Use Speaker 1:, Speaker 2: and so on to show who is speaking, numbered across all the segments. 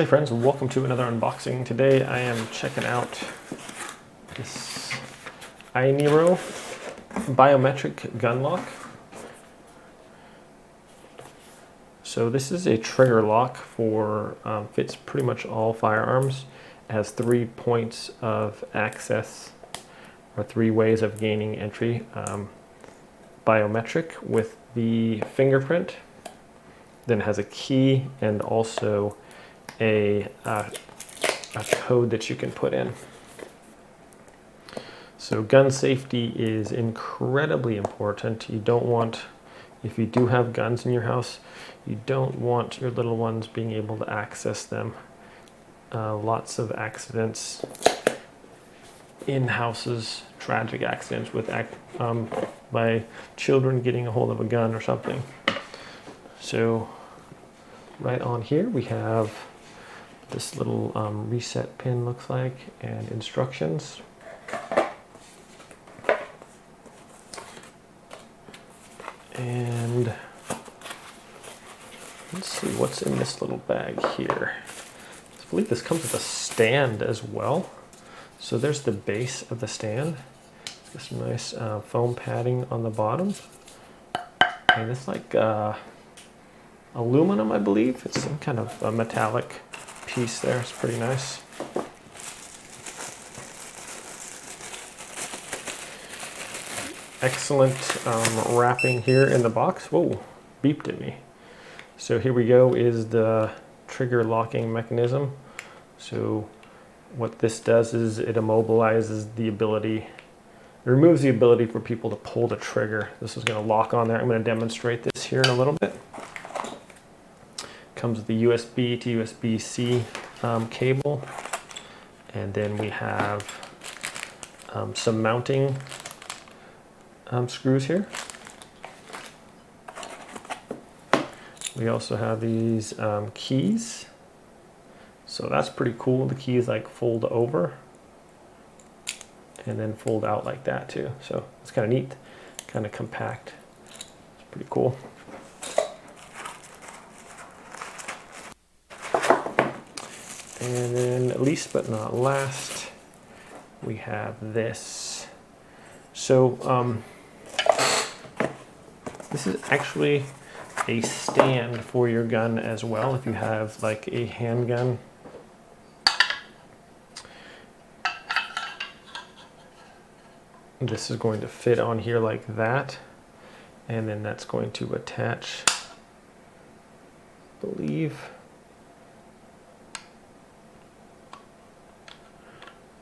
Speaker 1: Hey friends, welcome to another unboxing. Today I am checking out this AINIRO biometric gun lock. So this is a trigger lock for, fits pretty much all firearms. It has 3 points of access, or 3 ways of gaining entry. Biometric with the fingerprint, then it has a key and also a code that you can put in. So gun safety is incredibly important. You don't want, if you do have guns in your house, you don't want your little ones being able to access them. Lots of accidents in houses, tragic accidents with by children getting a hold of a gun or something. So right on here we have this little reset pin, looks like, and instructions. And let's see what's in this little bag here. I believe this comes with a stand as well. So there's the base of the stand. There's some nice foam padding on the bottom. And it's like aluminum, I believe. It's some kind of a metallic piece there. It's pretty nice. Excellent wrapping here in the box. Whoa, beeped at me. So here we go is the trigger locking mechanism. So what this does is it immobilizes the ability, it removes the ability for people to pull the trigger. This is going to lock on there. I'm going to demonstrate this here in a little bit. Comes with the USB to USB-C cable, and then we have some mounting screws here. We also have these keys, so that's pretty cool. The keys like fold over and then fold out like that too, so it's kind of neat, kind of compact. It's pretty cool. And then least but not last, we have this. So this is actually a stand for your gun as well. If you have like a handgun, this is going to fit on here like that, and then that's going to attach, I believe,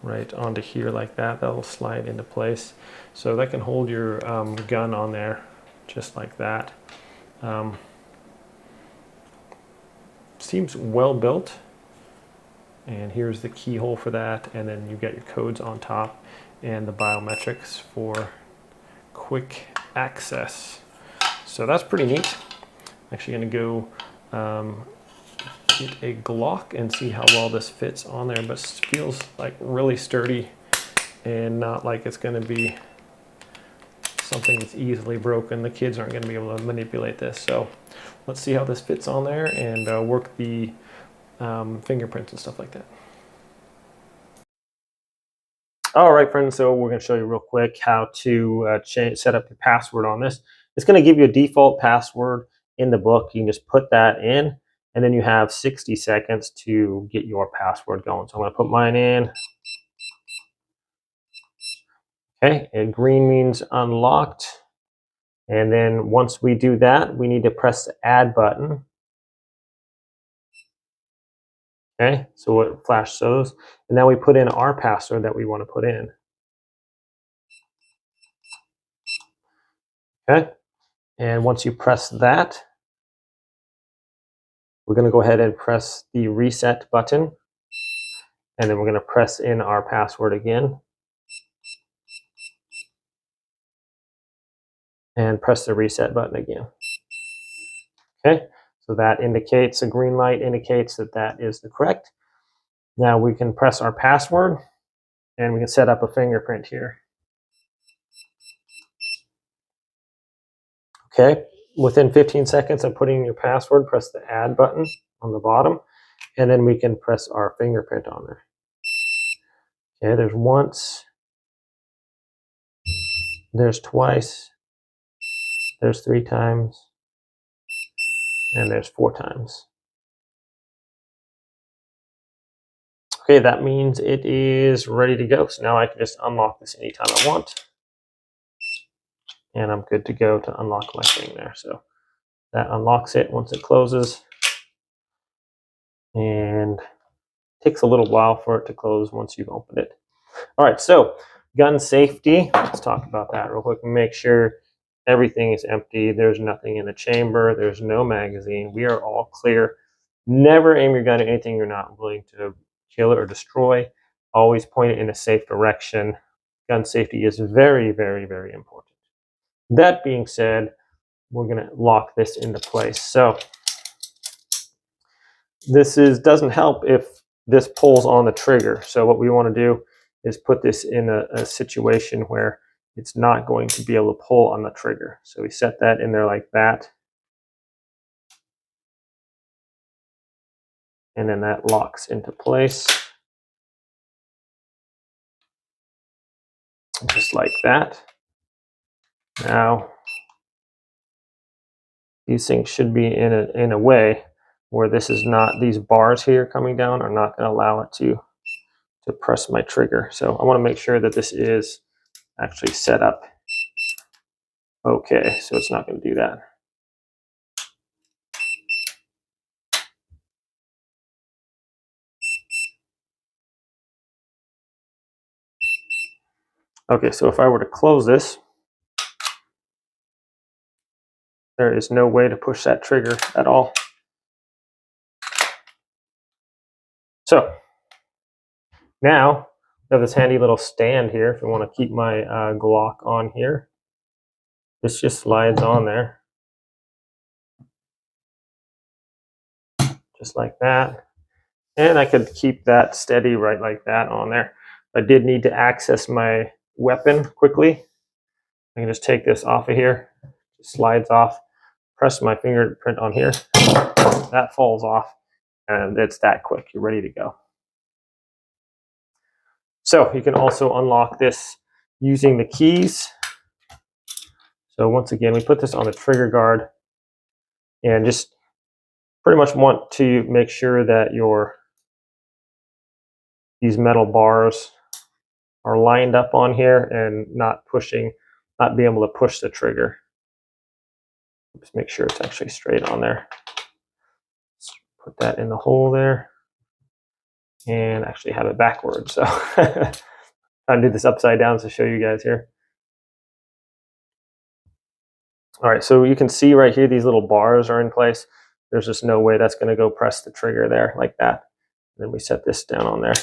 Speaker 1: right onto here like that. That'll slide into place, so that can hold your gun on there just like that. Seems well built, and here's the keyhole for that, and then you get your codes on top and the biometrics for quick access. So that's pretty neat. I'm actually going to go get a GLOCK and see how well this fits on there, but it feels like really sturdy and not like it's going to be something that's easily broken. The kids aren't going to be able to manipulate this. So let's see how this fits on there and work the fingerprints and stuff like that. All right, friends, so we're going to show you real quick how to set up your password on this. It's going to give you a default password in the book. You can just put that in, and then you have 60 seconds to get your password going. So I'm going to put mine in. Okay, and green means unlocked. And then once we do that, we need to press the add button. Okay, so it flashes those. And now we put in our password that we want to put in. Okay, and once you press that, we're going to go ahead and press the reset button. And then we're going to press in our password again. And press the reset button again. Okay, so that indicates, a green light indicates that that is the correct. Now we can press our password and we can set up a fingerprint here. Okay, within 15 seconds of putting in your password, press the add button on the bottom, And then we can press our fingerprint on there. Okay, there's once, there's twice, there's 3 times, and there's 4 times. Okay, that means it is ready to go. So now I can just unlock this anytime I want. And I'm good to go to unlock my thing there. So that unlocks it once it closes. And it takes a little while for it to close once you've opened it. All right, so gun safety. Let's talk about that real quick. Make sure everything is empty. There's nothing in the chamber. There's no magazine. We are all clear. Never aim your gun at anything you're not willing to kill or destroy. Always point it in a safe direction. Gun safety is very, very, very important. That being said, we're going to lock this into place. So this doesn't help if this pulls on the trigger. So what we want to do is put this in a situation where it's not going to be able to pull on the trigger. So we set that in there like that. And then that locks into place. Just like that. Now, these things should be in a way where this is not, these bars here coming down are not going to allow it to press my trigger. So I want to make sure that this is actually set up okay, so it's not going to do that. Okay, so if I were to close this, there is no way to push that trigger at all. So now I have this handy little stand here if I want to keep my Glock on here. This just slides on there. Just like that. And I could keep that steady right like that on there. If I did need to access my weapon quickly, I can just take this off of here. It slides off. Press my fingerprint on here. That falls off. And it's that quick. You're ready to go. So you can also unlock this using the keys. So once again, we put this on the trigger guard and just pretty much want to make sure that these metal bars are lined up on here and not being able to push the trigger. Just make sure it's actually straight on there. Let's put that in the hole there and actually have it backwards. So I'll do this upside down to show you guys here. All right, so you can see right here, these little bars are in place. There's just no way that's going to go press the trigger there like that. And then we set this down on there.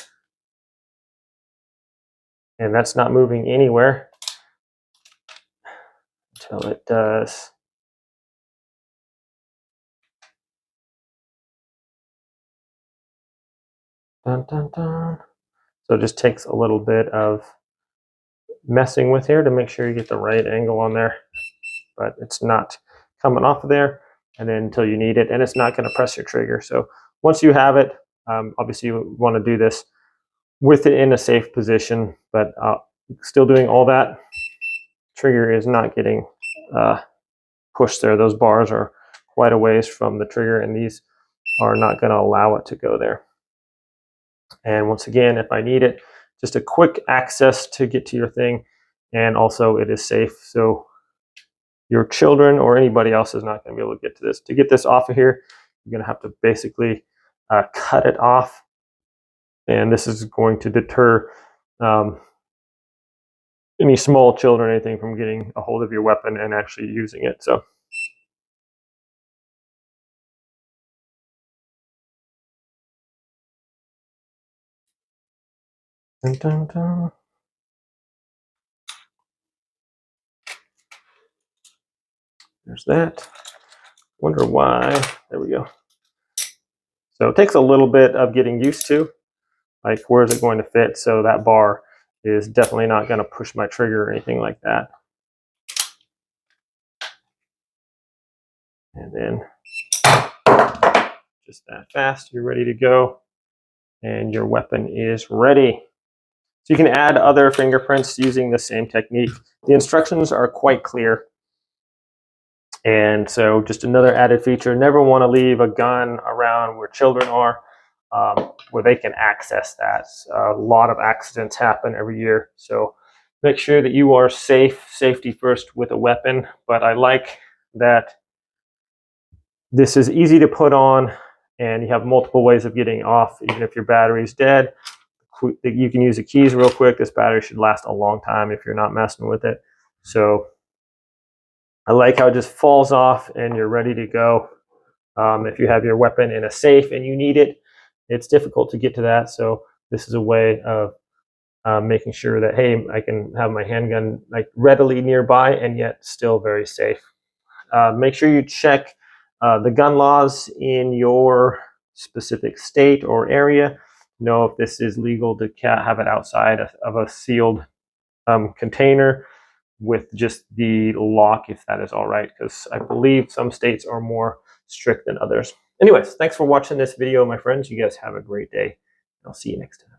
Speaker 1: And that's not moving anywhere until it does. Dun, dun, dun. So it just takes a little bit of messing with here to make sure you get the right angle on there. But it's not coming off of there and then until you need it, and it's not going to press your trigger. So once you have it, obviously you want to do this with it in a safe position, but still doing all that, trigger is not getting pushed there. Those bars are quite a ways from the trigger, and these are not going to allow it to go there. And once again, if I need it, just a quick access to get to your thing, and also it is safe. So your children or anybody else is not going to be able to get to this. To get this off of here, you're going to have to basically cut it off. And this is going to deter any small children or anything from getting a hold of your weapon and actually using it. So dun, dun, dun. There's that. Wonder why. There we go. So it takes a little bit of getting used to, like where is it going to fit? So that bar is definitely not going to push my trigger or anything like that. And then Just that fast, you're ready to go, and your weapon is ready. So you can add other fingerprints using the same technique. The instructions are quite clear. And so just another added feature, never want to leave a gun around where children are, where they can access that. A lot of accidents happen every year. So make sure that you are safe, safety first with a weapon. But I like that this is easy to put on and you have multiple ways of getting off. Even if your battery's dead, you can use the keys real quick. This battery should last a long time if you're not messing with it. So I like how it just falls off and you're ready to go. If you have your weapon in a safe and you need it, it's difficult to get to that. So this is a way of making sure that, hey, I can have my handgun like readily nearby and yet still very safe. Make sure you check the gun laws in your specific state or area. Know if this is legal to have it outside of a sealed container with just the lock, if that is all right, because I believe some states are more strict than others. Anyways, thanks for watching this video, my friends. You guys have a great day. I'll see you next time.